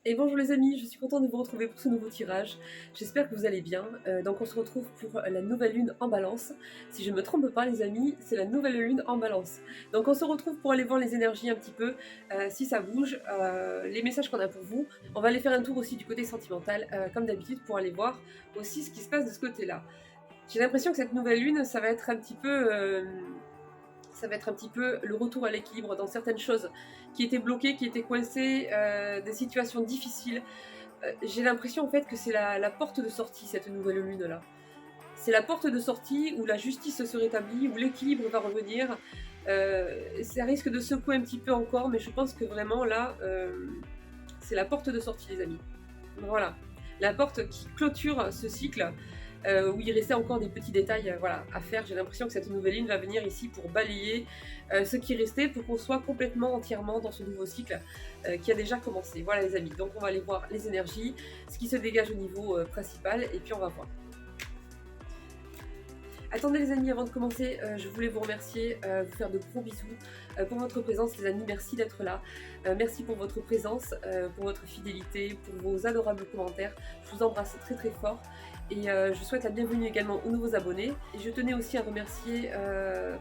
Et bonjour les amis, je suis contente de vous retrouver pour ce nouveau tirage. J'espère que vous allez bien. Donc on se retrouve pour la nouvelle lune en balance. Si je ne me trompe pas les amis, c'est la nouvelle lune en balance. Donc on se retrouve pour aller voir les énergies un petit peu, si ça bouge, les messages qu'on a pour vous. On va aller faire un tour aussi du côté sentimental, comme d'habitude, pour aller voir aussi ce qui se passe de ce côté-là. J'ai l'impression que cette nouvelle lune, ça va être un petit peu le retour à l'équilibre dans certaines choses qui étaient bloquées, qui étaient coincées, des situations difficiles. J'ai l'impression en fait que c'est la porte de sortie, cette nouvelle lune là. C'est la porte de sortie où la justice se rétablit, où l'équilibre va revenir. Ça risque de secouer un petit peu encore, mais je pense que vraiment là, c'est la porte de sortie, les amis. Voilà. La porte qui clôture ce cycle, où il restait encore des petits détails voilà, à faire. J'ai l'impression que cette nouvelle ligne va venir ici pour balayer ce qui restait, pour qu'on soit complètement, entièrement dans ce nouveau cycle qui a déjà commencé. Voilà les amis, donc on va aller voir les énergies, ce qui se dégage au niveau principal, et puis on va voir. Attendez les amis, avant de commencer, je voulais vous remercier, vous faire de gros bisous pour votre présence les amis, merci d'être là, merci pour votre présence, pour votre fidélité, pour vos adorables commentaires, je vous embrasse très très fort et je souhaite la bienvenue également aux nouveaux abonnés et je tenais aussi à remercier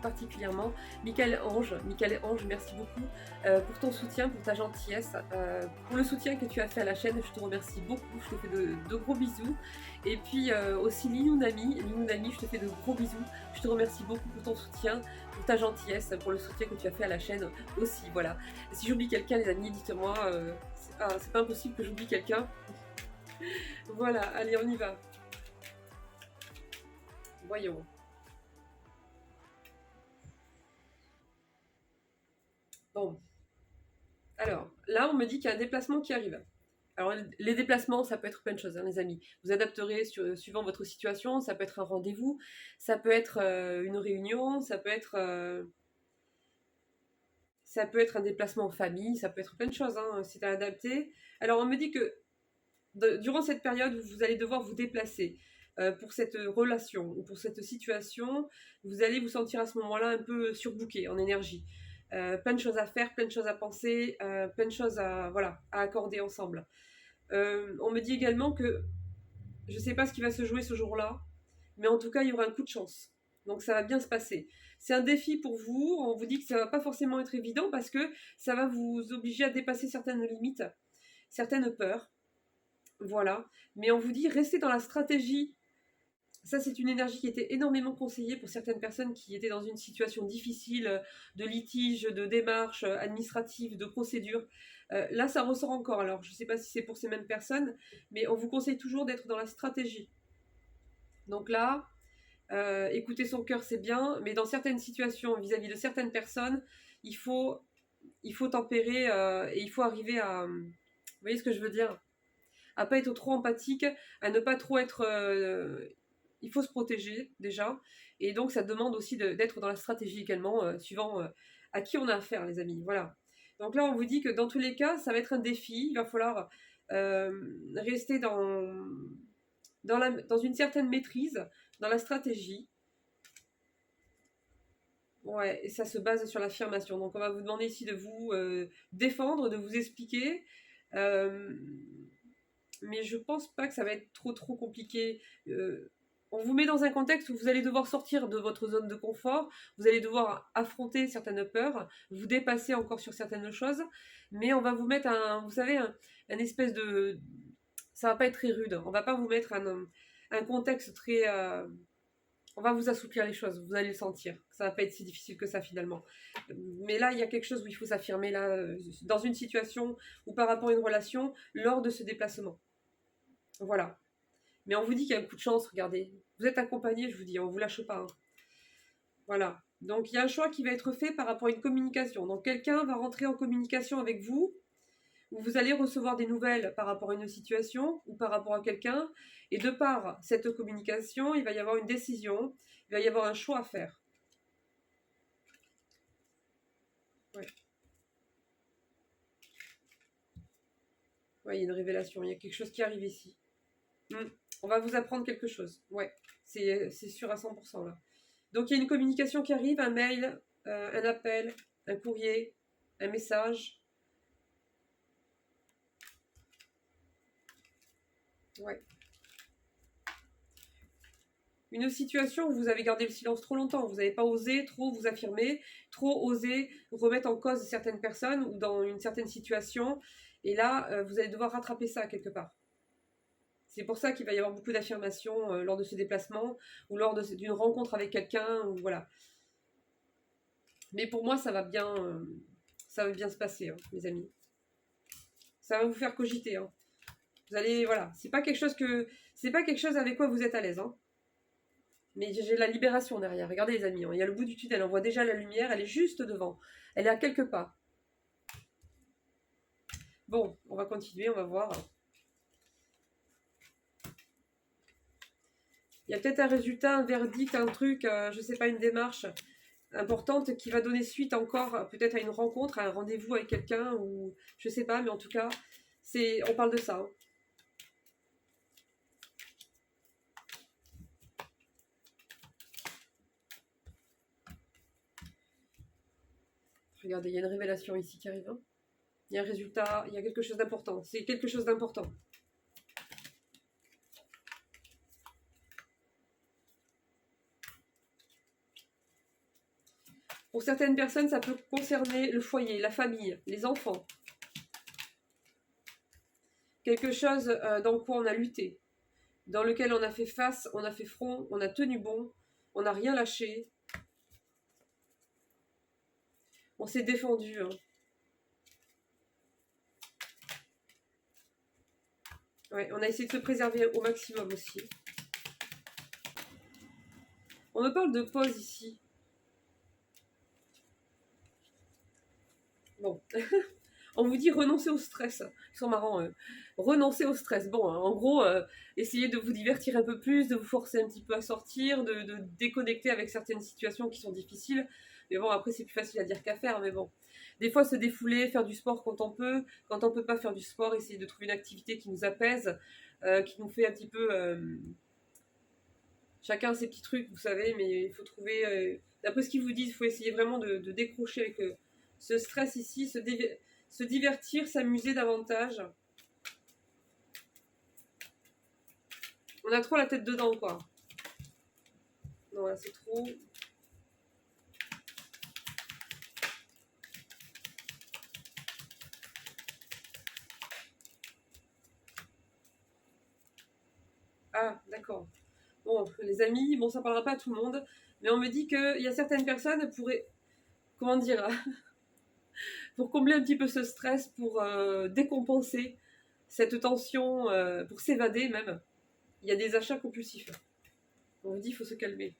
particulièrement Michael Ange, merci beaucoup pour ton soutien, pour ta gentillesse, pour le soutien que tu as fait à la chaîne, je te remercie beaucoup, je te fais de gros bisous. Et puis aussi Linounami, je te fais de gros bisous. Je te remercie beaucoup pour ton soutien, pour ta gentillesse, pour le soutien que tu as fait à la chaîne aussi. Voilà. Et si j'oublie quelqu'un, les amis, dites-moi. C'est pas impossible que j'oublie quelqu'un. Voilà, allez, on y va. Voyons. Bon. Alors, là, on me dit qu'il y a un déplacement qui arrive. Alors, les déplacements, ça peut être plein de choses, hein, les amis. Vous adapterez suivant votre situation. Ça peut être un rendez-vous, ça peut être une réunion, ça peut être un déplacement en famille, ça peut être plein de choses, hein, c'est à adapter. Alors, on me dit que durant cette période, vous allez devoir vous déplacer pour cette relation ou pour cette situation. Vous allez vous sentir à ce moment-là un peu surbooké en énergie. Plein de choses à faire, plein de choses à penser, plein de choses voilà, à accorder ensemble. On me dit également que je ne sais pas ce qui va se jouer ce jour-là, mais en tout cas, il y aura un coup de chance. Donc ça va bien se passer. C'est un défi pour vous. On vous dit que ça va pas forcément être évident parce que ça va vous obliger à dépasser certaines limites, certaines peurs. Voilà. Mais on vous dit restez dans la stratégie. Ça, c'est une énergie qui était énormément conseillée pour certaines personnes qui étaient dans une situation difficile, de litige, de démarche administrative, de procédure. Là, ça ressort encore. Alors, je ne sais pas si c'est pour ces mêmes personnes, mais on vous conseille toujours d'être dans la stratégie. Donc là, écouter son cœur, c'est bien, mais dans certaines situations, vis-à-vis de certaines personnes, il faut, il faut tempérer et il faut arriver à... Vous voyez ce que je veux dire? À pas être trop empathique, à ne pas trop être... il faut se protéger déjà, et donc ça demande aussi d'être dans la stratégie également, suivant à qui on a affaire, les amis. Voilà. Donc là, on vous dit que dans tous les cas, ça va être un défi, il va falloir rester dans une certaine maîtrise, dans la stratégie. Ouais, et ça se base sur l'affirmation. Donc on va vous demander ici de vous défendre, de vous expliquer. Euh, mais je pense pas que ça va être trop compliqué. On vous met dans un contexte où vous allez devoir sortir de votre zone de confort, vous allez devoir affronter certaines peurs, vous dépasser encore sur certaines choses, mais on va vous mettre vous savez, un espèce de... Ça va pas être très rude, on va pas vous mettre un contexte très... on va vous assouplir les choses, vous allez le sentir. Ça va pas être si difficile que ça finalement. Mais là, il y a quelque chose où il faut s'affirmer, là, dans une situation ou par rapport à une relation, lors de ce déplacement. Voilà. Mais on vous dit qu'il y a un coup de chance, regardez. Vous êtes accompagné, je vous dis, on ne vous lâche pas, hein. Voilà. Donc il y a un choix qui va être fait par rapport à une communication. Donc quelqu'un va rentrer en communication avec vous, où vous allez recevoir des nouvelles par rapport à une situation ou par rapport à quelqu'un. Et de par cette communication, il va y avoir une décision, il va y avoir un choix à faire. Ouais. Ouais, il y a une révélation, il y a quelque chose qui arrive ici. On va vous apprendre quelque chose. Ouais, c'est sûr à 100% là. Donc il y a une communication qui arrive, un mail, un appel, un courrier, un message. Ouais. Une situation où vous avez gardé le silence trop longtemps, vous n'avez pas osé trop vous affirmer, trop osé remettre en cause certaines personnes ou dans une certaine situation. Et là, vous allez devoir rattraper ça quelque part. C'est pour ça qu'il va y avoir beaucoup d'affirmations lors de ce déplacement ou lors d'une rencontre avec quelqu'un. Ou voilà. Mais pour moi, ça va bien se passer, hein, mes amis. Ça va vous faire cogiter. Hein. Vous allez, voilà, c'est pas quelque chose avec quoi vous êtes à l'aise. Hein. Mais j'ai la libération derrière. Regardez les amis, hein. Il y a le bout du tunnel, on voit déjà la lumière, elle est juste devant. Elle est à quelques pas. Bon, on va continuer, on va voir. Il y a peut-être un résultat, un verdict, un truc, je sais pas, une démarche importante qui va donner suite encore peut-être à une rencontre, à un rendez-vous avec quelqu'un ou je sais pas, mais en tout cas, on parle de ça. Hein. Regardez, il y a une révélation ici qui arrive. Hein. Il y a un résultat, il y a quelque chose d'important. C'est quelque chose d'important. Pour certaines personnes, ça peut concerner le foyer, la famille, les enfants. Quelque chose dans quoi on a lutté, dans lequel on a fait face, on a fait front, on a tenu bon, on n'a rien lâché. On s'est défendu. Hein. Ouais, on a essayé de se préserver au maximum aussi. On me parle de pause ici. Bon. On vous dit renoncer au stress. Ils sont marrants. Renoncer au stress. Bon, hein, en gros, essayez de vous divertir un peu plus, de vous forcer un petit peu à sortir, de déconnecter avec certaines situations qui sont difficiles. Mais bon, après, c'est plus facile à dire qu'à faire. Mais bon, des fois, se défouler, faire du sport quand on peut. Quand on peut pas faire du sport, essayer de trouver une activité qui nous apaise, qui nous fait un petit peu... chacun ses petits trucs, vous savez, mais il faut trouver... d'après ce qu'ils vous disent, il faut essayer vraiment de décrocher avec ce stress ici, se divertir, s'amuser davantage. On a trop la tête dedans, quoi. Non, là, c'est trop... Ah, d'accord. Bon, les amis, bon, ça parlera pas à tout le monde, mais on me dit qu'il y a certaines personnes pourraient... Comment dire pour combler un petit peu ce stress, pour décompenser cette tension, pour s'évader même. Il y a des achats compulsifs. On me dit qu'il faut se calmer.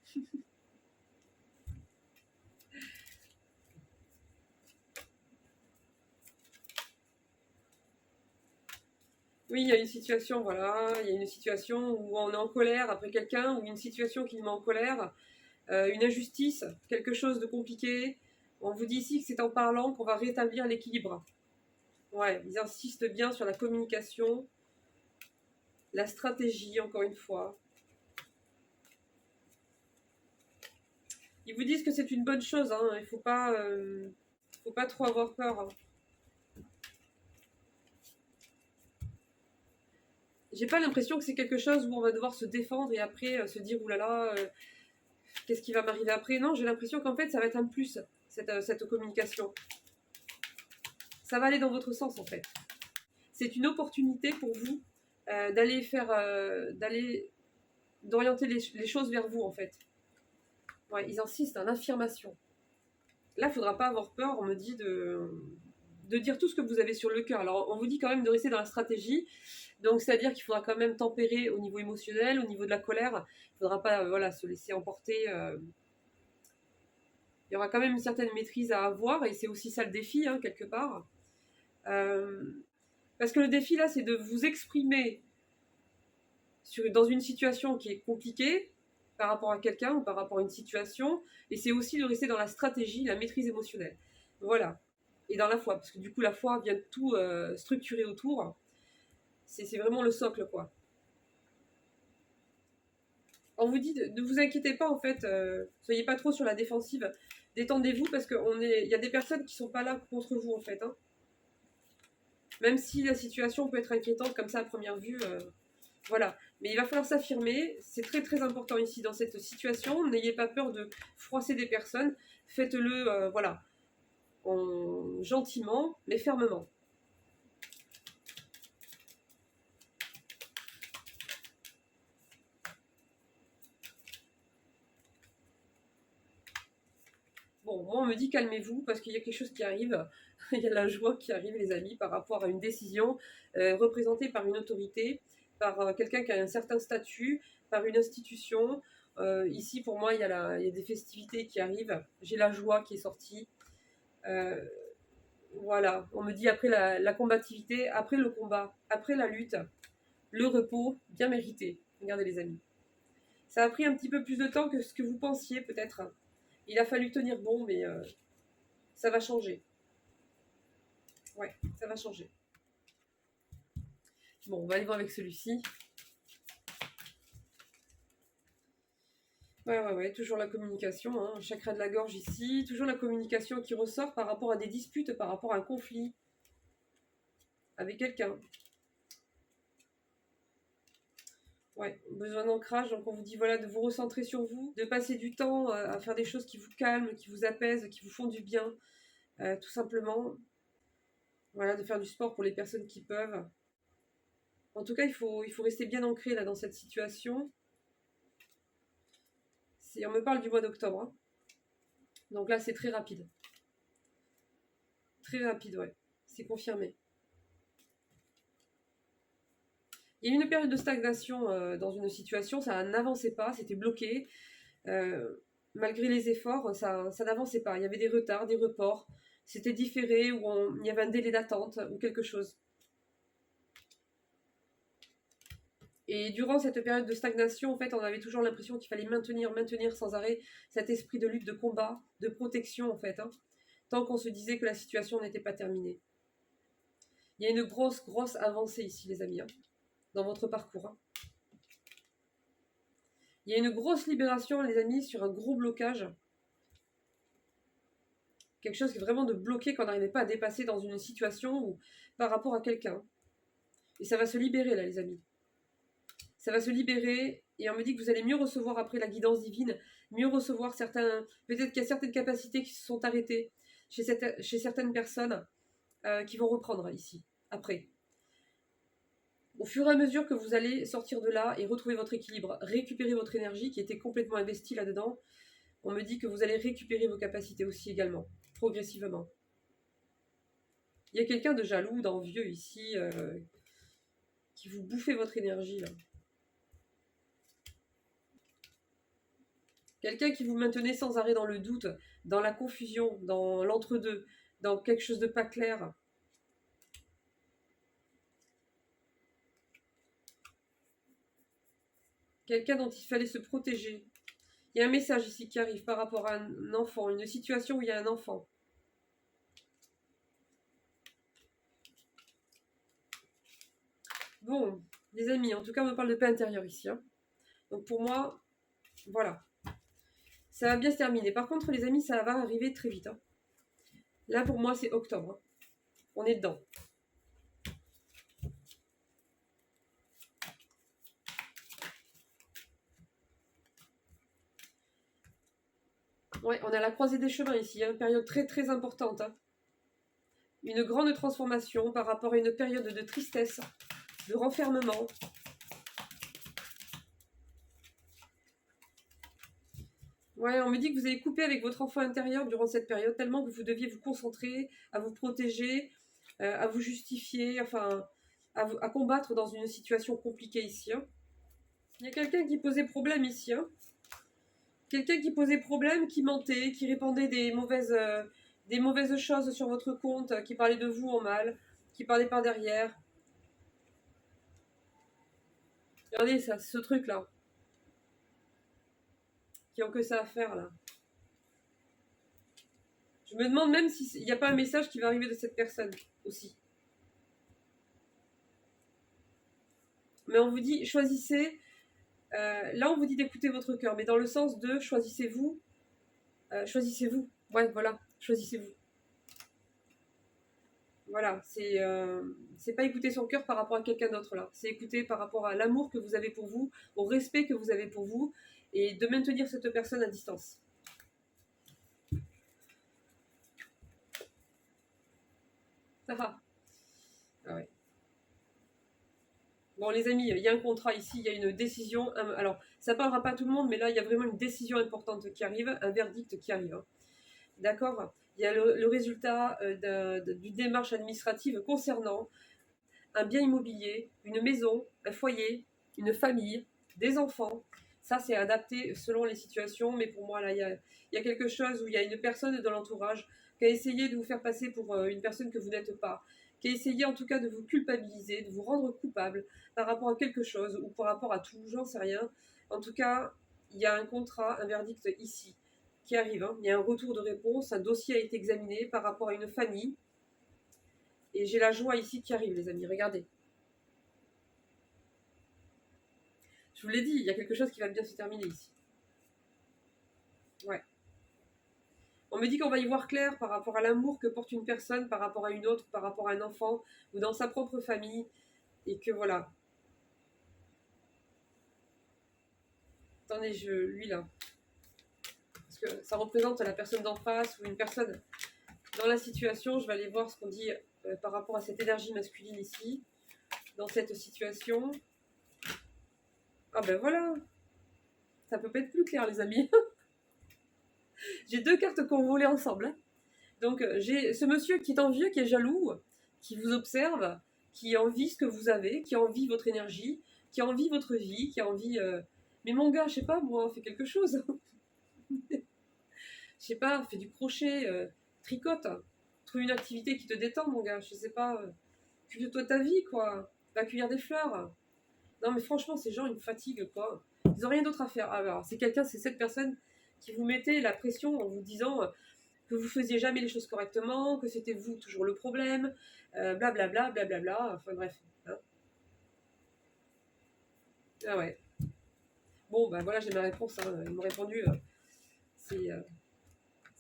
Oui, il y a une situation, voilà, il y a une situation où on est en colère après quelqu'un, ou une situation qui nous met en colère, une injustice, quelque chose de compliqué. On vous dit ici que c'est en parlant qu'on va rétablir l'équilibre. Ouais, ils insistent bien sur la communication, la stratégie, encore une fois. Ils vous disent que c'est une bonne chose, hein, il ne faut pas trop avoir peur. Hein. J'ai pas l'impression que c'est quelque chose où on va devoir se défendre et après se dire oulala, qu'est-ce qui va m'arriver après. Non, j'ai l'impression qu'en fait ça va être un plus, cette communication. Ça va aller dans votre sens en fait. C'est une opportunité pour vous d'orienter les choses vers vous en fait. Ouais, ils insistent en affirmation. Là, il ne faudra pas avoir peur, on me dit, de dire tout ce que vous avez sur le cœur. Alors, on vous dit quand même de rester dans la stratégie. Donc, c'est-à-dire qu'il faudra quand même tempérer au niveau émotionnel, au niveau de la colère. Il ne faudra pas se laisser emporter. Il y aura quand même une certaine maîtrise à avoir. Et c'est aussi ça le défi, hein, quelque part. Parce que le défi, là, c'est de vous exprimer dans une situation qui est compliquée par rapport à quelqu'un ou par rapport à une situation. Et c'est aussi de rester dans la stratégie, la maîtrise émotionnelle. Voilà. Et dans la foi, parce que du coup la foi vient de tout structurer autour. C'est vraiment le socle, quoi. On vous dit, ne vous inquiétez pas, en fait, soyez pas trop sur la défensive, détendez-vous, parce qu'il y a des personnes qui sont pas là contre vous, en fait. Hein. Même si la situation peut être inquiétante comme ça à première vue, Voilà. Mais il va falloir s'affirmer. C'est très très important ici dans cette situation. N'ayez pas peur de froisser des personnes. Faites-le, voilà, gentiment, mais fermement. Bon, moi on me dit calmez-vous parce qu'il y a quelque chose qui arrive. Il y a la joie qui arrive, les amis, par rapport à une décision représentée par une autorité, par quelqu'un qui a un certain statut, par une institution. Ici, pour moi, il y a des festivités qui arrivent. J'ai la joie qui est sortie. Euh, voilà, on me dit après la combativité, après le combat, après la lutte, le repos bien mérité. Regardez les amis. Ça a pris un petit peu plus de temps que ce que vous pensiez peut-être. Il a fallu tenir bon, mais ça va changer. Ouais, ça va changer. Bon, on va aller voir avec celui-ci. Ouais, toujours la communication, hein. Chakra de la gorge ici. Toujours la communication qui ressort par rapport à des disputes, par rapport à un conflit avec quelqu'un. Ouais, besoin d'ancrage, donc on vous dit voilà de vous recentrer sur vous, de passer du temps à faire des choses qui vous calment, qui vous apaisent, qui vous font du bien, tout simplement. Voilà, de faire du sport pour les personnes qui peuvent. En tout cas, il faut rester bien ancré là dans cette situation. On me parle du mois d'octobre, hein. Donc là, c'est très rapide. Très rapide, ouais. C'est confirmé. Il y a eu une période de stagnation dans une situation, ça n'avançait pas, c'était bloqué. Malgré les efforts, ça n'avançait pas. Il y avait des retards, des reports. C'était différé ou il y avait un délai d'attente ou quelque chose. Et durant cette période de stagnation, en fait, on avait toujours l'impression qu'il fallait maintenir sans arrêt cet esprit de lutte, de combat, de protection, en fait, hein, tant qu'on se disait que la situation n'était pas terminée. Il y a une grosse avancée ici, les amis, hein, dans votre parcours, hein. Il y a une grosse libération, les amis, sur un gros blocage. Quelque chose qui est vraiment de bloqué qu'on n'arrivait pas à dépasser dans une situation ou par rapport à quelqu'un. Et ça va se libérer, là, les amis. Ça va se libérer et on me dit que vous allez mieux recevoir après la guidance divine, mieux recevoir certains... Peut-être qu'il y a certaines capacités qui se sont arrêtées chez certaines personnes qui vont reprendre ici, après. Au fur et à mesure que vous allez sortir de là et retrouver votre équilibre, récupérer votre énergie qui était complètement investie là-dedans, on me dit que vous allez récupérer vos capacités aussi également, progressivement. Il y a quelqu'un de jaloux, d'envieux ici, qui vous bouffait votre énergie, là. Quelqu'un qui vous maintenait sans arrêt dans le doute, dans la confusion, dans l'entre-deux, dans quelque chose de pas clair. Quelqu'un dont il fallait se protéger. Il y a un message ici qui arrive par rapport à un enfant, une situation où il y a un enfant. Bon, les amis, en tout cas on me parle de paix intérieure ici, hein. Donc pour moi, voilà. Ça va bien se terminer. Par contre les amis, ça va arriver très vite, hein. Là pour moi c'est octobre, hein. On est dedans. Ouais, on a la croisée des chemins ici, hein. Une période très très importante, hein. Une grande transformation par rapport à une période de tristesse, de renfermement. Ouais, on me dit que vous avez coupé avec votre enfant intérieur durant cette période, tellement que vous deviez vous concentrer, à vous protéger, à vous justifier, enfin, à combattre dans une situation compliquée ici, hein. Il y a quelqu'un qui posait problème ici, hein. Quelqu'un qui posait problème, qui mentait, qui répandait des mauvaises choses sur votre compte, qui parlait de vous en mal, qui parlait par derrière. Regardez ça, ce truc-là. Qui ont que ça à faire, là. Je me demande même s'il n'y a pas un message qui va arriver de cette personne, aussi. Mais on vous dit, choisissez... là, on vous dit d'écouter votre cœur, mais dans le sens de choisissez-vous. Choisissez-vous. Ouais, voilà, choisissez-vous. Voilà, c'est pas écouter son cœur par rapport à quelqu'un d'autre là. C'est écouter par rapport à l'amour que vous avez pour vous, au respect que vous avez pour vous, et de maintenir cette personne à distance. Ah, ah ouais. Bon les amis, il y a un contrat ici, il y a une décision. Alors, ça parlera pas à tout le monde, mais là, il y a vraiment une décision importante qui arrive, un verdict qui arrive, hein. D'accord. Il y a le résultat d'une démarche administrative concernant un bien immobilier, une maison, un foyer, une famille, des enfants. Ça, c'est adapté selon les situations, mais pour moi, là, il y a quelque chose où il y a une personne dans l'entourage qui a essayé de vous faire passer pour une personne que vous n'êtes pas, qui a essayé en tout cas de vous culpabiliser, de vous rendre coupable par rapport à quelque chose ou par rapport à tout, j'en sais rien. En tout cas, il y a un contrat, un verdict ici qui arrive, hein. Il y a un retour de réponse, un dossier a été examiné par rapport à une famille. Et j'ai la joie ici qui arrive, les amis. Regardez. Je vous l'ai dit, il y a quelque chose qui va bien se terminer ici. Ouais. On me dit qu'on va y voir clair par rapport à l'amour que porte une personne par rapport à une autre, par rapport à un enfant ou dans sa propre famille. Et que voilà. Attendez, lui là. Parce que ça représente la personne d'en face ou une personne dans la situation. Je vais aller voir ce qu'on dit par rapport à cette énergie masculine ici, dans cette situation. Ah ben voilà. Ça peut pas être plus clair, les amis. J'ai deux cartes qu'on volait ensemble, hein. Donc j'ai ce monsieur qui est envieux, qui est jaloux, qui vous observe, qui envie ce que vous avez, qui envie votre énergie, qui envie votre vie, qui envie... Mais mon gars, je sais pas, moi, fais quelque chose. Je sais pas, fais du crochet, tricote. Trouve une activité qui te détend, mon gars. Je sais pas, occupe-toi de ta vie, quoi. Va cueillir des fleurs. Non, mais franchement, ces gens, ils me fatiguent, quoi. Ils ont rien d'autre à faire. Ah, alors, c'est quelqu'un, c'est cette personne qui vous mettait la pression en vous disant que vous faisiez jamais les choses correctement, que c'était vous toujours le problème, blablabla, blablabla, enfin bref. Hein. Ah ouais. Bon, ben voilà, j'ai ma réponse. Hein. Ils m'ont répondu, c'est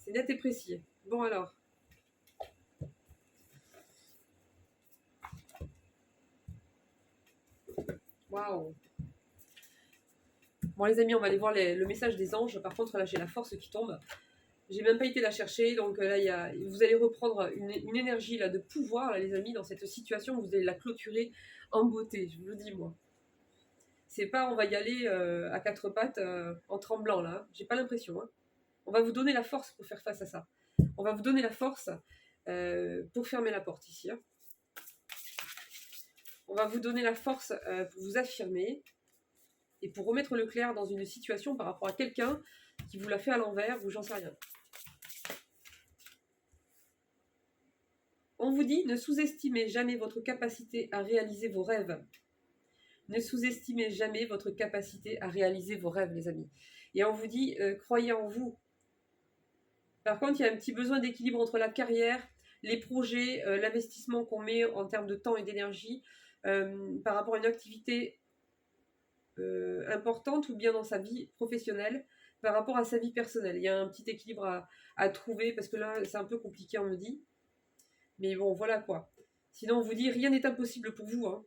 net et précis. Bon alors. Waouh. Bon les amis, on va aller voir le message des anges. Par contre, là, j'ai la force qui tombe. J'ai même pas été la chercher, donc là, vous allez reprendre une énergie là, de pouvoir, là, les amis, dans cette situation. Vous allez la clôturer en beauté, je vous le dis, moi. C'est pas on va y aller à quatre pattes en tremblant là. J'ai pas l'impression. Hein. On va vous donner la force pour faire face à ça. On va vous donner la force pour fermer la porte ici. Hein. On va vous donner la force pour vous affirmer et pour remettre le clair dans une situation par rapport à quelqu'un qui vous l'a fait à l'envers ou j'en sais rien. On vous dit ne sous-estimez jamais votre capacité à réaliser vos rêves. Ne sous-estimez jamais votre capacité à réaliser vos rêves, les amis. Et on vous dit, croyez en vous. Par contre, il y a un petit besoin d'équilibre entre la carrière, les projets, l'investissement qu'on met en termes de temps et d'énergie par rapport à une activité importante ou bien dans sa vie professionnelle par rapport à sa vie personnelle. Il y a un petit équilibre à trouver parce que là, c'est un peu compliqué, on me dit. Mais bon, voilà quoi. Sinon, on vous dit, rien n'est impossible pour vous, hein.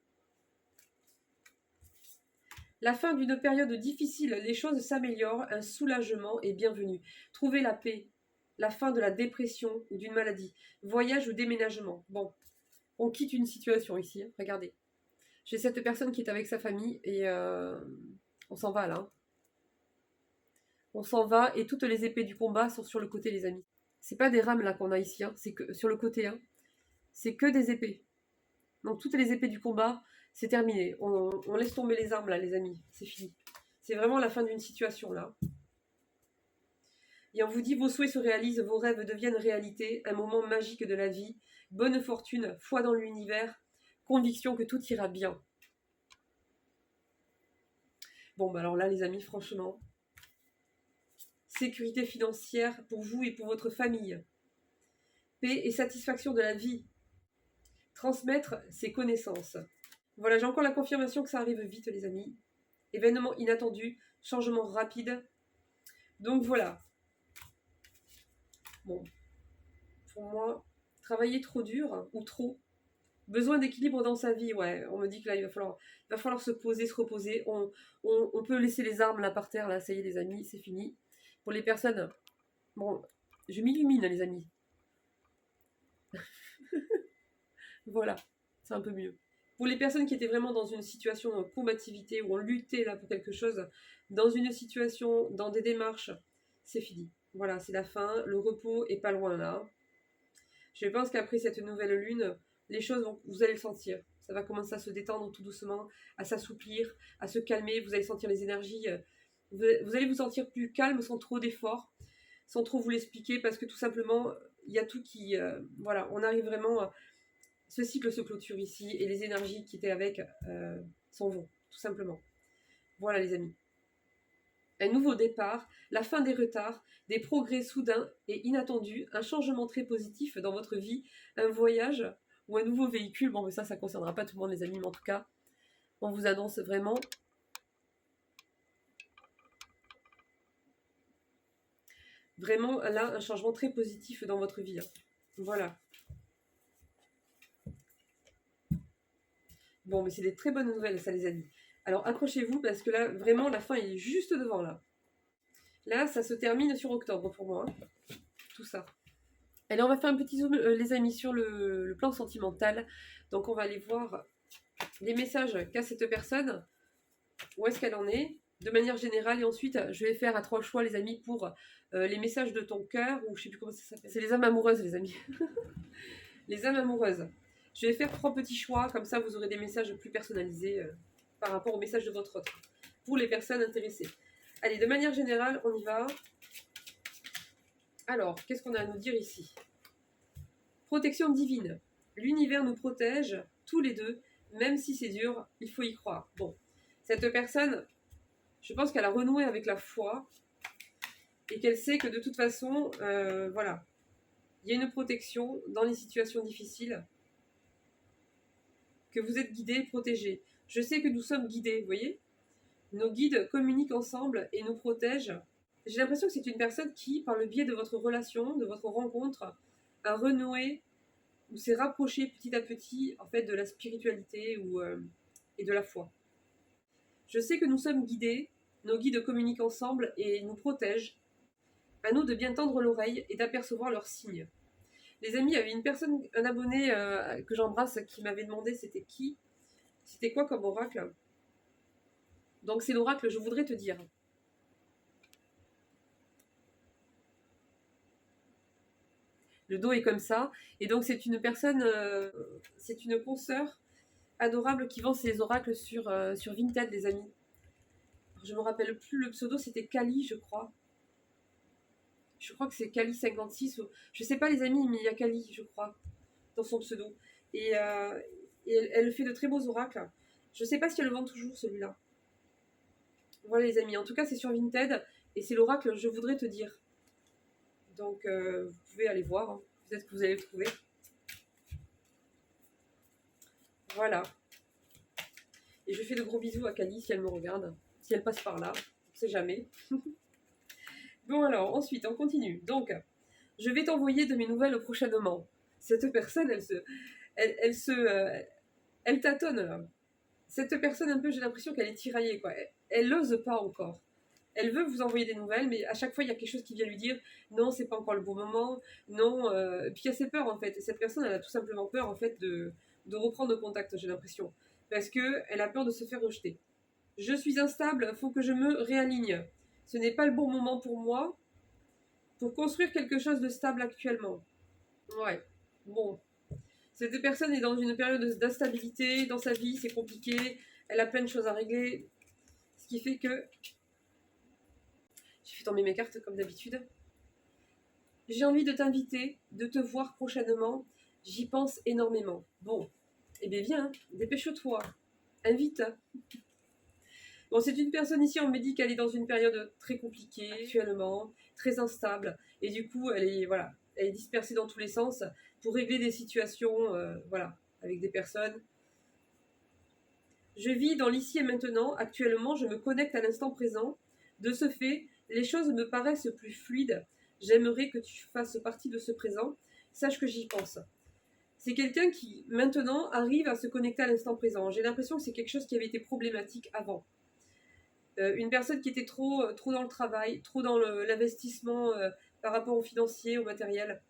La fin d'une période difficile, les choses s'améliorent, un soulagement est bienvenu. Trouvez la paix, la fin de la dépression ou d'une maladie, voyage ou déménagement. Bon, on quitte une situation ici, hein. Regardez. J'ai cette personne qui est avec sa famille et on s'en va là. Hein. On s'en va et toutes les épées du combat sont sur le côté, les amis. C'est pas des rames là qu'on a ici, hein. C'est que sur le côté, hein. C'est que des épées. Donc toutes les épées du combat, c'est terminé. On laisse tomber les armes là, les amis. C'est fini. C'est vraiment la fin d'une situation là. Et on vous dit vos souhaits se réalisent, vos rêves deviennent réalité, un moment magique de la vie, bonne fortune, foi dans l'univers, conviction que tout ira bien. Bon, bah alors là, les amis, franchement, sécurité financière pour vous et pour votre famille, paix et satisfaction de la vie, transmettre ses connaissances. Voilà, j'ai encore la confirmation que ça arrive vite, les amis. Événement inattendu, changement rapide. Donc voilà. Bon, pour moi, travailler trop dur ou trop, Besoin d'équilibre dans sa vie, ouais. On me dit que là, il va falloir se poser, se reposer. On peut laisser les armes là par terre, là, ça y est, les amis, c'est fini. Pour les personnes, bon, je m'illumine, les amis. Voilà, c'est un peu mieux. Pour les personnes qui étaient vraiment dans une situation de combativité, où on luttait là pour quelque chose, dans une situation, dans des démarches, c'est fini. Voilà, c'est la fin, le repos est pas loin là. Je pense qu'après cette nouvelle lune, les choses, vous allez le sentir. Ça va commencer à se détendre tout doucement, à s'assouplir, à se calmer. Vous allez sentir les énergies. Vous allez vous sentir plus calme sans trop d'efforts, sans trop vous l'expliquer, parce que tout simplement, il y a tout qui... voilà, on arrive vraiment... ce cycle se clôture ici et les énergies qui étaient avec s'en vont, tout simplement. Voilà les amis. Un nouveau départ, la fin des retards, des progrès soudains et inattendus, un changement très positif dans votre vie, un voyage ou un nouveau véhicule. Bon, mais ça ne concernera pas tout le monde, les amis, mais en tout cas, on vous annonce vraiment là, un changement très positif dans votre vie. Voilà. Bon, mais c'est des très bonnes nouvelles, ça, les amis. Alors, accrochez-vous, parce que là, vraiment, la fin est juste devant, là. Là, ça se termine sur octobre, pour moi. Tout ça. Allez, on va faire un petit zoom, les amis, sur le plan sentimental. Donc, on va aller voir les messages qu'a cette personne. Où est-ce qu'elle en est, de manière générale. Et ensuite, je vais faire à 3 choix, les amis, pour les messages de ton cœur, ou je sais plus comment ça s'appelle. C'est les âmes amoureuses, les amis. Les âmes amoureuses. Je vais faire 3 petits choix, comme ça, vous aurez des messages plus personnalisés par rapport aux messages de votre autre, pour les personnes intéressées. Allez, de manière générale, on y va. Alors, qu'est-ce qu'on a à nous dire ici? Protection divine. L'univers nous protège, tous les deux, même si c'est dur, il faut y croire. Bon, cette personne, je pense qu'elle a renoué avec la foi et qu'elle sait que de toute façon, voilà, il y a une protection dans les situations difficiles, que vous êtes guidés et protégés. Je sais que nous sommes guidés, vous voyez? Nos guides communiquent ensemble et nous protègent. J'ai l'impression que c'est une personne qui, par le biais de votre relation, de votre rencontre, a renoué ou s'est rapproché petit à petit en fait de la spiritualité et de la foi. Je sais que nous sommes guidés, nos guides communiquent ensemble et nous protègent. À nous de bien tendre l'oreille et d'apercevoir leurs signes. Les amis, il y avait une personne, un abonné que j'embrasse, qui m'avait demandé c'était qui, c'était quoi comme oracle. Donc c'est l'oracle je voudrais te dire. Le dos est comme ça, et donc c'est une personne, c'est une consoeur adorable qui vend ses oracles sur Vinted, les amis. Alors, je me rappelle plus le pseudo, c'était Kali, je crois. Je crois que c'est Kali56. Je sais pas, les amis, mais il y a Kali, je crois, dans son pseudo. Et, elle fait de très beaux oracles. Je sais pas si elle le vend toujours, celui-là. Voilà, les amis. En tout cas, c'est sur Vinted. Et c'est l'oracle je voudrais te dire. Donc, vous pouvez aller voir. Hein. Peut-être que vous allez le trouver. Voilà. Et je fais de gros bisous à Kali si elle me regarde. Si elle passe par là. On sait jamais. Bon, alors, ensuite, on continue. Donc, je vais t'envoyer de mes nouvelles prochainement. Cette personne, elle tâtonne là. Cette personne, un peu, j'ai l'impression qu'elle est tiraillée, quoi. Elle n'ose pas encore. Elle veut vous envoyer des nouvelles, mais à chaque fois, il y a quelque chose qui vient lui dire non, c'est pas encore le bon moment, non. Puis il y a ses peurs, en fait. Et cette personne, elle a tout simplement peur, en fait, de reprendre contact, j'ai l'impression. Parce qu'elle a peur de se faire rejeter. Je suis instable, il faut que je me réaligne. Ce n'est pas le bon moment pour moi pour construire quelque chose de stable actuellement. Ouais, bon. Cette personne est dans une période d'instabilité dans sa vie, c'est compliqué, elle a plein de choses à régler, ce qui fait que... J'ai fait tomber mes cartes comme d'habitude. J'ai envie de t'inviter, de te voir prochainement, j'y pense énormément. Bon, eh bien viens, dépêche-toi, invite. Bon, c'est une personne ici, on me dit qu'elle est dans une période très compliquée actuellement, très instable, et du coup, elle est dispersée dans tous les sens pour régler des situations, voilà, avec des personnes. Je vis dans l'ici et maintenant, actuellement, je me connecte à l'instant présent. De ce fait, les choses me paraissent plus fluides. J'aimerais que tu fasses partie de ce présent. Sache que j'y pense. C'est quelqu'un qui, maintenant, arrive à se connecter à l'instant présent. J'ai l'impression que c'est quelque chose qui avait été problématique avant. Une personne qui était trop dans le travail, trop dans l'investissement par rapport au financier, au matériel.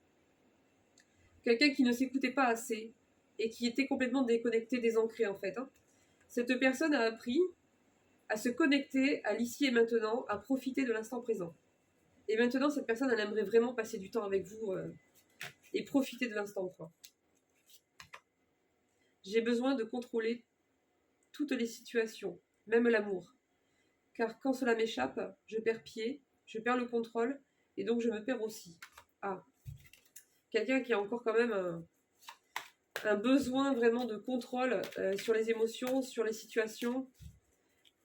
Quelqu'un qui ne s'écoutait pas assez et qui était complètement déconnecté, désancré en fait. Hein. Cette personne a appris à se connecter à l'ici et maintenant, à profiter de l'instant présent. Et maintenant, cette personne, elle aimerait vraiment passer du temps avec vous et profiter de l'instant, quoi. J'ai besoin de contrôler toutes les situations, même l'amour. Car quand cela m'échappe, je perds pied, je perds le contrôle, et donc je me perds aussi. Ah, quelqu'un qui a encore quand même un besoin vraiment de contrôle sur les émotions, sur les situations,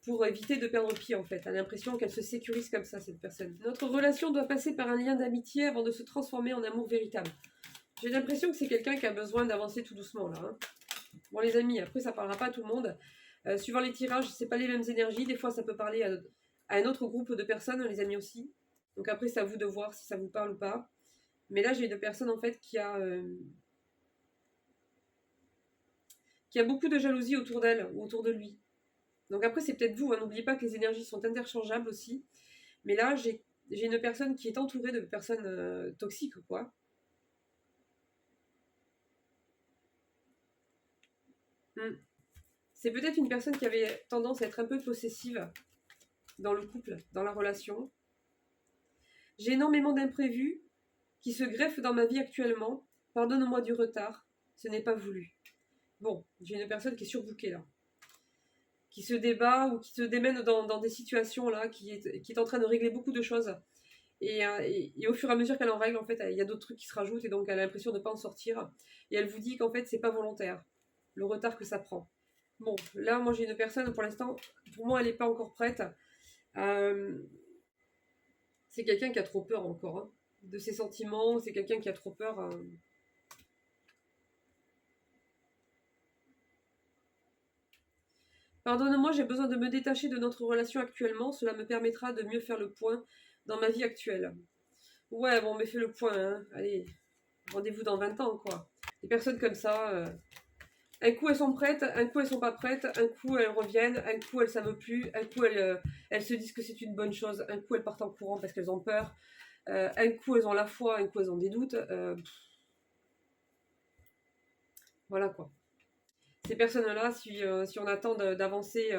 pour éviter de perdre pied en fait. Elle a l'impression qu'elle se sécurise comme ça, cette personne. Notre relation doit passer par un lien d'amitié avant de se transformer en amour véritable. J'ai l'impression que c'est quelqu'un qui a besoin d'avancer tout doucement là. Hein. Bon les amis, après ça parlera pas à tout le monde. Suivant les tirages, c'est pas les mêmes énergies. Des fois ça peut parler à un autre groupe de personnes, les amis aussi. Donc après c'est à vous de voir si ça vous parle ou pas. Mais là j'ai une personne en fait qui a beaucoup de jalousie autour d'elle ou autour de lui. Donc après, c'est peut-être vous, hein. N'oubliez pas que les énergies sont interchangeables aussi. Mais là, j'ai une personne qui est entourée de personnes toxiques, quoi. C'est peut-être une personne qui avait tendance à être un peu possessive dans le couple, dans la relation. J'ai énormément d'imprévus qui se greffent dans ma vie actuellement. Pardonne-moi du retard, ce n'est pas voulu. Bon, j'ai une personne qui est surbookée là. Qui se débat ou qui se démène dans des situations là, qui est en train de régler beaucoup de choses. Et au fur et à mesure qu'elle en règle, en fait, il y a d'autres trucs qui se rajoutent et donc elle a l'impression de ne pas en sortir. Et elle vous dit qu'en fait, c'est pas volontaire, le retard que ça prend. Bon, là, moi j'ai une personne, pour l'instant, pour moi, elle n'est pas encore prête. C'est quelqu'un qui a trop peur encore hein, de ses sentiments, c'est quelqu'un qui a trop peur. Pardonne-moi, j'ai besoin de me détacher de notre relation actuellement. Cela me permettra de mieux faire le point dans ma vie actuelle. Ouais, bon, mais fais le point, hein. Allez, rendez-vous dans 20 ans, quoi. Des personnes comme ça, un coup elles sont prêtes, un coup elles sont pas prêtes, un coup elles reviennent, un coup elles savent plus, un coup elles se disent que c'est une bonne chose, un coup elles partent en courant parce qu'elles ont peur, un coup elles ont la foi, un coup elles ont des doutes. Voilà, quoi. Ces personnes-là, si on attend d'avancer,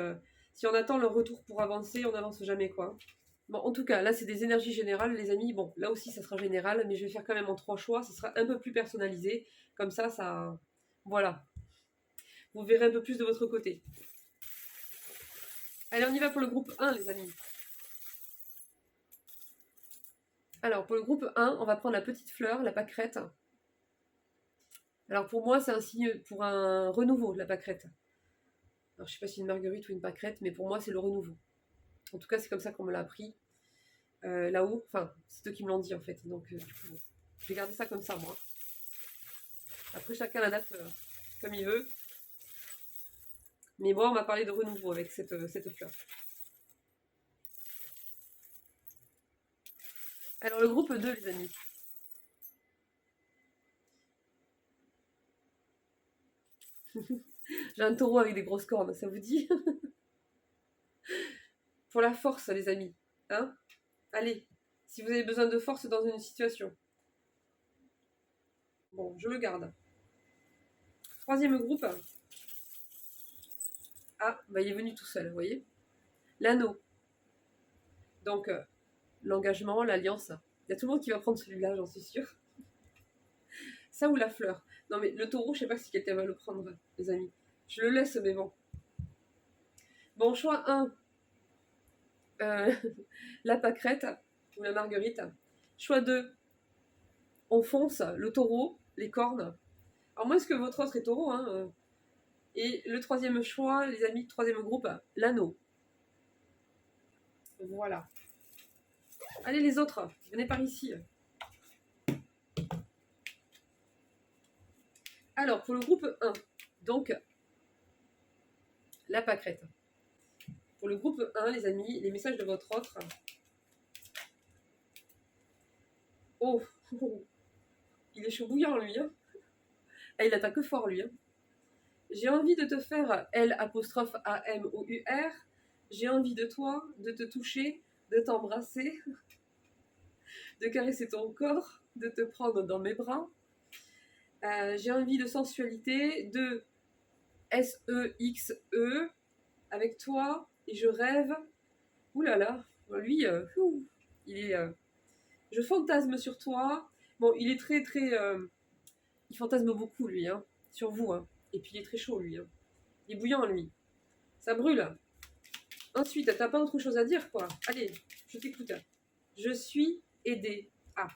si on attend leur retour pour avancer, on n'avance jamais, quoi. Bon, en tout cas, là, c'est des énergies générales, les amis. Bon, là aussi, ça sera général, mais je vais faire quand même en 3 choix. Ce sera un peu plus personnalisé. Comme ça... Voilà. Vous verrez un peu plus de votre côté. Allez, on y va pour le groupe 1, les amis. Alors, pour le groupe 1, on va prendre la petite fleur, la pâquerette. Alors, pour moi, c'est un signe pour un renouveau, la pâquerette. Alors, je sais pas si c'est une marguerite ou une pâquerette, mais pour moi, c'est le renouveau. En tout cas, c'est comme ça qu'on me l'a appris. Là-haut, enfin, c'est eux qui me l'ont dit, en fait. Donc, du coup, je vais garder ça comme ça, moi. Après, chacun l'adapte comme il veut. Mais moi, on m'a parlé de renouveau avec cette fleur. Alors, le groupe 2, les amis. J'ai un taureau avec des grosses cornes, ça vous dit? Pour la force, les amis. Hein? Allez, si vous avez besoin de force dans une situation. Bon, je le garde. Troisième groupe. Ah, bah, il est venu tout seul, vous voyez? L'anneau. Donc, l'engagement, l'alliance. Il y a tout le monde qui va prendre celui-là, j'en suis sûre. Ça ou la fleur. Non, mais le taureau, je sais pas si quelqu'un va le prendre, les amis. Je le laisse, mais bon. Bon, choix 1. La pâquerette ou la marguerite. Choix 2. On fonce, le taureau, les cornes. Alors, moi, est-ce que votre autre est taureau, hein? Et le troisième choix, les amis, troisième groupe, l'anneau. Voilà. Allez les autres, venez par ici. Alors, pour le groupe 1, donc, la pâquerette. Pour le groupe 1, les amis, les messages de votre autre. Oh, il est chaud bouillant, lui. Hein. Et il attaque fort, lui. Hein. J'ai envie de te faire L'-A-M-O-U-R. J'ai envie de toi, de te toucher, de t'embrasser, de caresser ton corps, de te prendre dans mes bras. J'ai envie de sensualité, de S-E-X-E avec toi, et je rêve. Ouh là là, lui, il est. Je fantasme sur toi. Bon, il est très très. Il fantasme beaucoup, lui, hein, sur vous. Hein. Et puis il est très chaud, lui. Hein. Il est bouillant, lui. Ça brûle. Ensuite, t'as pas autre chose à dire, quoi. Allez, je t'écoute. Je suis aidée. Ah.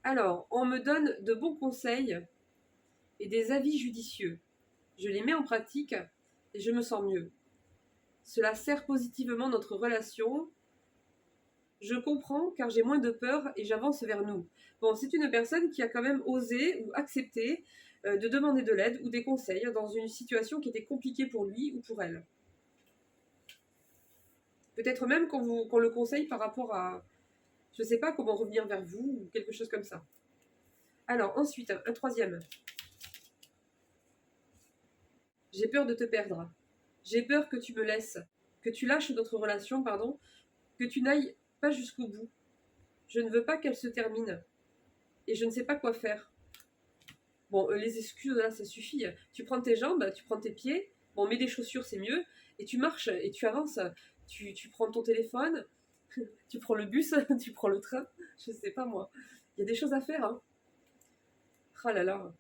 Alors, on me donne de bons conseils et des avis judicieux. Je les mets en pratique et je me sens mieux. Cela sert positivement notre relation. Je comprends car j'ai moins de peur et j'avance vers nous. Bon, c'est une personne qui a quand même osé ou accepté de demander de l'aide ou des conseils dans une situation qui était compliquée pour lui ou pour elle. Peut-être même qu'on le conseille par rapport à, je ne sais pas, comment revenir vers vous ou quelque chose comme ça. Alors, ensuite, un troisième. J'ai peur de te perdre. J'ai peur que tu me laisses, que tu lâches notre relation, pardon, que tu n'ailles pas jusqu'au bout. Je ne veux pas qu'elle se termine. Et je ne sais pas quoi faire. Bon, les excuses, là, ça suffit. Tu prends tes jambes, tu prends tes pieds. Bon, mets des chaussures, c'est mieux. Et tu marches et tu avances. Tu prends ton téléphone, tu prends le bus, tu prends le train. Je sais pas, moi. Il y a des choses à faire, hein. Ah là là.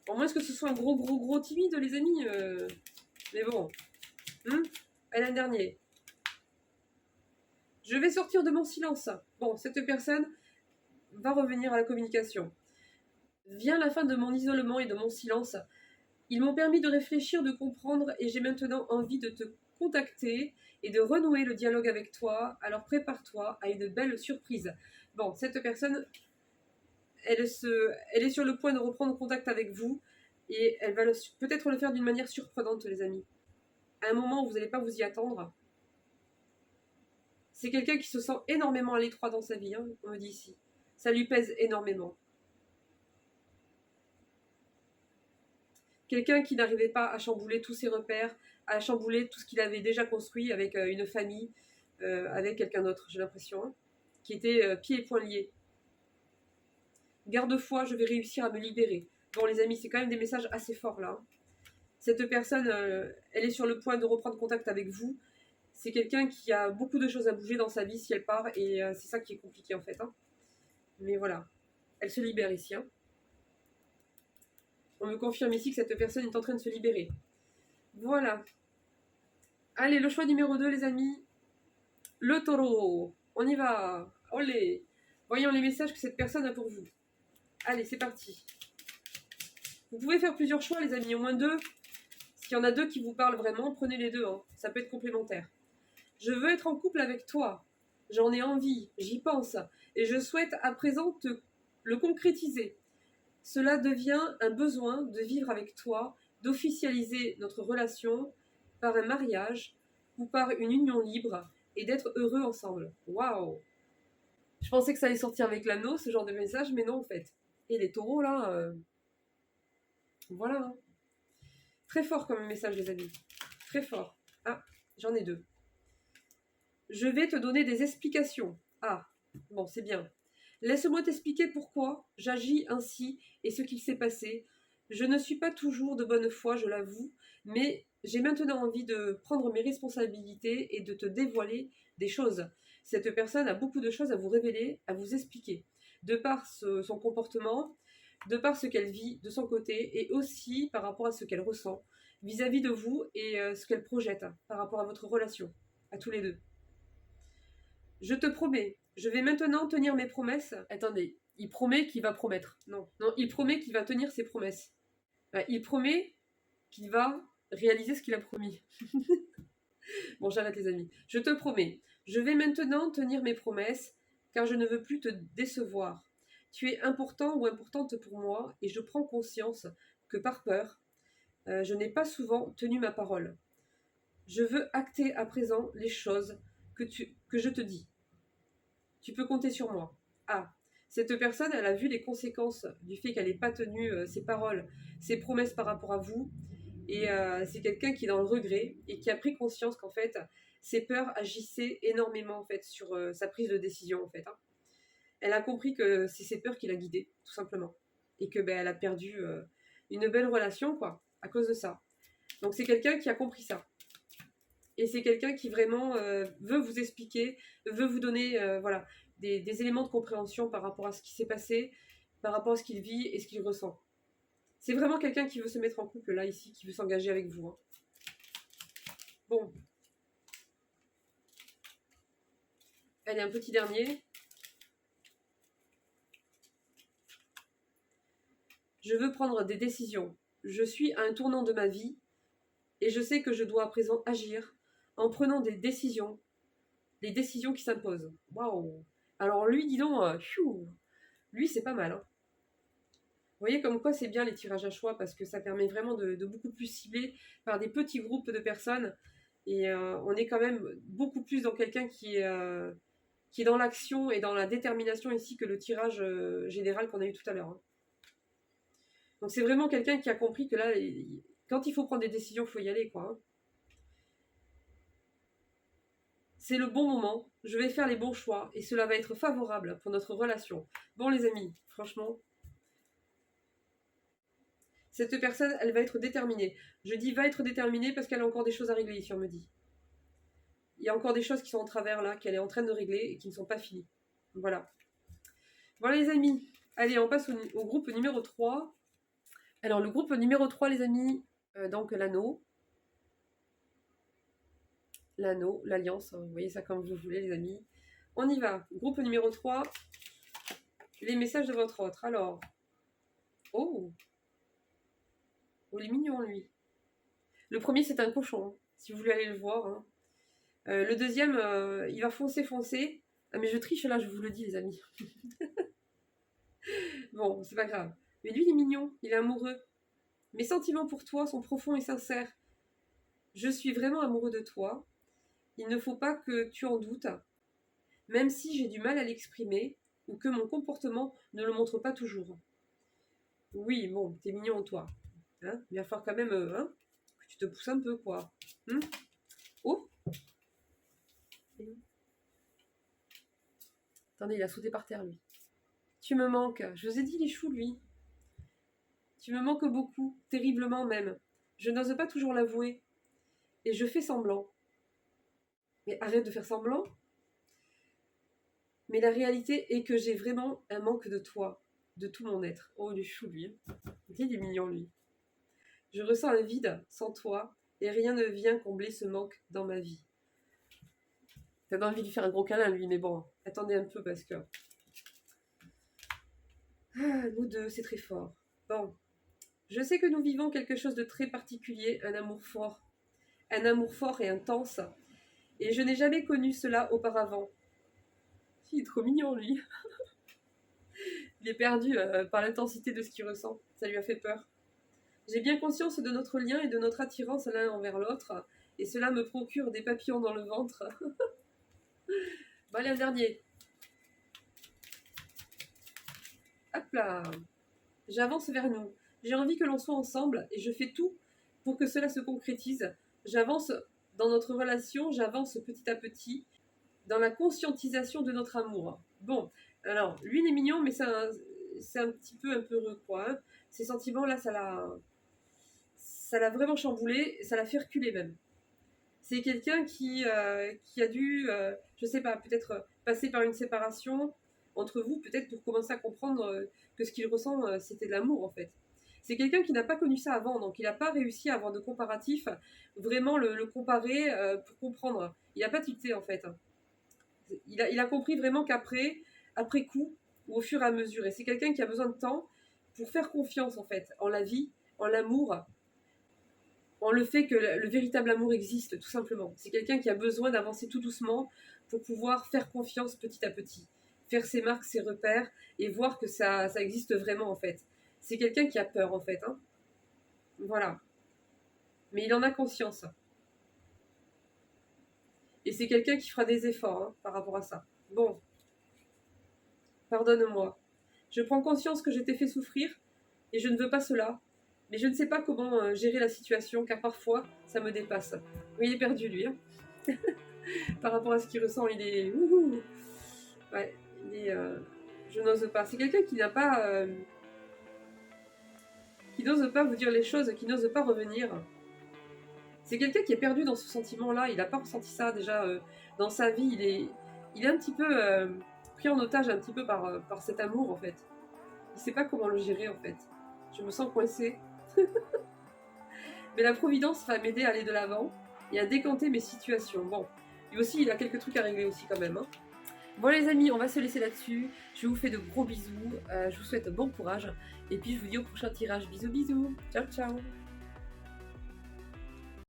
Au moins, est-ce que ce soit un gros timide, les amis Mais bon. Allez, un dernier. Je vais sortir de mon silence. Bon, cette personne va revenir à la communication. Vient la fin de mon isolement et de mon silence. Ils m'ont permis de réfléchir, de comprendre, et j'ai maintenant envie de te contacter et de renouer le dialogue avec toi. Alors prépare-toi à une belle surprise. Bon, cette personne, elle est sur le point de reprendre contact avec vous et elle va peut-être le faire d'une manière surprenante, les amis. À un moment où vous n'allez pas vous y attendre. C'est quelqu'un qui se sent énormément à l'étroit dans sa vie, hein, on me dit ici. Ça lui pèse énormément. Quelqu'un qui n'arrivait pas à chambouler tous ses repères, à chambouler tout ce qu'il avait déjà construit avec une famille, avec quelqu'un d'autre, j'ai l'impression, hein, qui était pieds et poings liés. Garde-foi, je vais réussir à me libérer. Bon, les amis, c'est quand même des messages assez forts là. Hein. Cette personne, elle est sur le point de reprendre contact avec vous. C'est quelqu'un qui a beaucoup de choses à bouger dans sa vie si elle part, et c'est ça qui est compliqué en fait. Hein. Mais voilà, elle se libère ici. Hein. On me confirme ici que cette personne est en train de se libérer. Voilà. Allez, le choix numéro 2, les amis. Le taureau. On y va. Olé. Voyons les messages que cette personne a pour vous. Allez, c'est parti. Vous pouvez faire plusieurs choix, les amis, au moins 2. S'il y en a 2 qui vous parlent vraiment, prenez les 2. Hein. Ça peut être complémentaire. Je veux être en couple avec toi. J'en ai envie, j'y pense. Et je souhaite à présent le concrétiser. Cela devient un besoin de vivre avec toi, d'officialiser notre relation par un mariage ou par une union libre et d'être heureux ensemble. Waouh! Je pensais que ça allait sortir avec l'anneau, ce genre de message, mais non en fait. Et les taureaux là, voilà. Hein. Très fort comme message les amis. Très fort. Ah, j'en ai 2. Je vais te donner des explications. Ah, bon, c'est bien. Laisse-moi t'expliquer pourquoi j'agis ainsi et ce qu'il s'est passé. Je ne suis pas toujours de bonne foi, je l'avoue, mais j'ai maintenant envie de prendre mes responsabilités et de te dévoiler des choses. Cette personne a beaucoup de choses à vous révéler, à vous expliquer, de par son comportement, de par ce qu'elle vit de son côté et aussi par rapport à ce qu'elle ressent vis-à-vis de vous et ce qu'elle projette par rapport à votre relation, à tous les deux. Je te promets, je vais maintenant tenir mes promesses. Attendez, il promet qu'il va promettre. Non, il promet qu'il va tenir ses promesses. Il promet qu'il va réaliser ce qu'il a promis. Bon, j'arrête les amis. Je te promets, je vais maintenant tenir mes promesses, car je ne veux plus te décevoir. Tu es important ou importante pour moi, et je prends conscience que par peur, je n'ai pas souvent tenu ma parole. Je veux acter à présent les choses que je te dis. Tu peux compter sur moi. Ah, Cette personne, elle a vu les conséquences du fait qu'elle n'ait pas tenu ses paroles, ses promesses par rapport à vous. Et c'est quelqu'un qui est dans le regret et qui a pris conscience qu'en fait, ses peurs agissaient énormément en fait sur sa prise de décision en fait. Hein. Elle a compris que c'est ses peurs qui l'a guidée, tout simplement. Et que elle a perdu une belle relation, quoi, à cause de ça. Donc c'est quelqu'un qui a compris ça. Et c'est quelqu'un qui vraiment veut vous expliquer, veut vous donner voilà, des éléments de compréhension par rapport à ce qui s'est passé, par rapport à ce qu'il vit et ce qu'il ressent. C'est vraiment quelqu'un qui veut se mettre en couple, là, ici, qui veut s'engager avec vous. Hein. Bon. Allez, un petit dernier. Je veux prendre des décisions. Je suis à un tournant de ma vie et je sais que je dois à présent agir en prenant des décisions. Les décisions qui s'imposent. Waouh. Alors lui, dis donc, lui, c'est pas mal. Hein. Vous voyez comme quoi c'est bien les tirages à choix parce que ça permet vraiment de beaucoup plus cibler par des petits groupes de personnes. Et on est quand même beaucoup plus dans quelqu'un qui est dans l'action et dans la détermination ici que le tirage général qu'on a eu tout à l'heure. Hein. Donc c'est vraiment quelqu'un qui a compris que là, quand il faut prendre des décisions, il faut y aller, quoi. Hein. C'est le bon moment, je vais faire les bons choix et cela va être favorable pour notre relation. Bon les amis, franchement, cette personne, elle va être déterminée. Je dis va être déterminée parce qu'elle a encore des choses à régler ici, on me dit. Il y a encore des choses qui sont en travers là, qu'elle est en train de régler et qui ne sont pas finies. Voilà. Voilà les amis. Allez, on passe au groupe numéro 3. Alors le groupe numéro 3 les amis, donc l'anneau. L'anneau, l'alliance, hein, vous voyez ça comme vous voulez les amis. On y va. Groupe numéro 3. Les messages de votre autre. Alors. Oh, il est mignon lui. Le premier c'est un cochon, hein, si vous voulez aller le voir. Hein. Le deuxième, il va foncer. Ah mais je triche là, je vous le dis les amis. Bon, c'est pas grave. Mais lui il est mignon, il est amoureux. Mes sentiments pour toi sont profonds et sincères. Je suis vraiment amoureux de toi. Il ne faut pas que tu en doutes, même si j'ai du mal à l'exprimer ou que mon comportement ne le montre pas toujours. Oui, bon, t'es mignon toi. Hein, il va falloir quand même hein, que tu te pousses un peu, quoi. Oh, attendez, il a sauté par terre, lui. Tu me manques. Je vous ai dit, il est chou, lui. Tu me manques beaucoup, terriblement même. Je n'ose pas toujours l'avouer. Et je fais semblant. Mais arrête de faire semblant. Mais la réalité est que j'ai vraiment un manque de toi, de tout mon être. Oh, il est chou, lui. Il est mignon, lui. Je ressens un vide sans toi, et rien ne vient combler ce manque dans ma vie. T'as envie de lui faire un gros câlin, lui, mais bon, attendez un peu parce que... Ah, nous deux, c'est très fort. Bon, je sais que nous vivons quelque chose de très particulier, un amour fort. Un amour fort et intense. Et je n'ai jamais connu cela auparavant. Il est trop mignon, lui. Il est perdu par l'intensité de ce qu'il ressent. Ça lui a fait peur. J'ai bien conscience de notre lien et de notre attirance l'un envers l'autre, et cela me procure des papillons dans le ventre. Bon, allez, un dernier. Hop là. J'avance vers nous. J'ai envie que l'on soit ensemble, et je fais tout pour que cela se concrétise. J'avance dans notre relation, j'avance petit à petit, dans la conscientisation de notre amour. Bon, alors, lui, il est mignon, mais c'est un petit peu un peu heureux, quoi. Hein. Ces sentiments-là, ça l'a vraiment chamboulé, ça l'a fait reculer même. C'est quelqu'un qui a dû, je sais pas, peut-être passer par une séparation entre vous, peut-être pour commencer à comprendre que ce qu'il ressent, c'était de l'amour en fait. C'est quelqu'un qui n'a pas connu ça avant, donc il n'a pas réussi à avoir de comparatif, vraiment le comparer pour comprendre. Il n'a pas tilté en fait. Il a compris vraiment après coup, ou au fur et à mesure. Et c'est quelqu'un qui a besoin de temps pour faire confiance en fait, en la vie, en l'amour, en le fait que le véritable amour existe, tout simplement. C'est quelqu'un qui a besoin d'avancer tout doucement pour pouvoir faire confiance petit à petit, faire ses marques, ses repères, et voir que ça existe vraiment, en fait. C'est quelqu'un qui a peur, en fait. Hein. Voilà. Mais il en a conscience. Et c'est quelqu'un qui fera des efforts hein, par rapport à ça. Bon. Pardonne-moi. Je prends conscience que je t'ai fait souffrir et je ne veux pas cela. Mais je ne sais pas comment gérer la situation car parfois ça me dépasse. Oui, il est perdu lui. Hein. Par rapport à ce qu'il ressent, il est... Ouhou. Ouais, il est... Je n'ose pas. C'est quelqu'un qui n'a pas... qui n'ose pas vous dire les choses, qui n'ose pas revenir. C'est quelqu'un qui est perdu dans ce sentiment-là. Il n'a pas ressenti ça déjà dans sa vie. Il est un petit peu pris en otage un petit peu par cet amour en fait. Il ne sait pas comment le gérer en fait. Je me sens coincée. Mais la providence va m'aider à aller de l'avant et à décanter mes situations. Bon, lui aussi, il a quelques trucs à régler aussi quand même. Hein. Bon les amis, on va se laisser là-dessus. Je vous fais de gros bisous. Je vous souhaite bon courage. Et puis je vous dis au prochain tirage. Bisous bisous. Ciao ciao.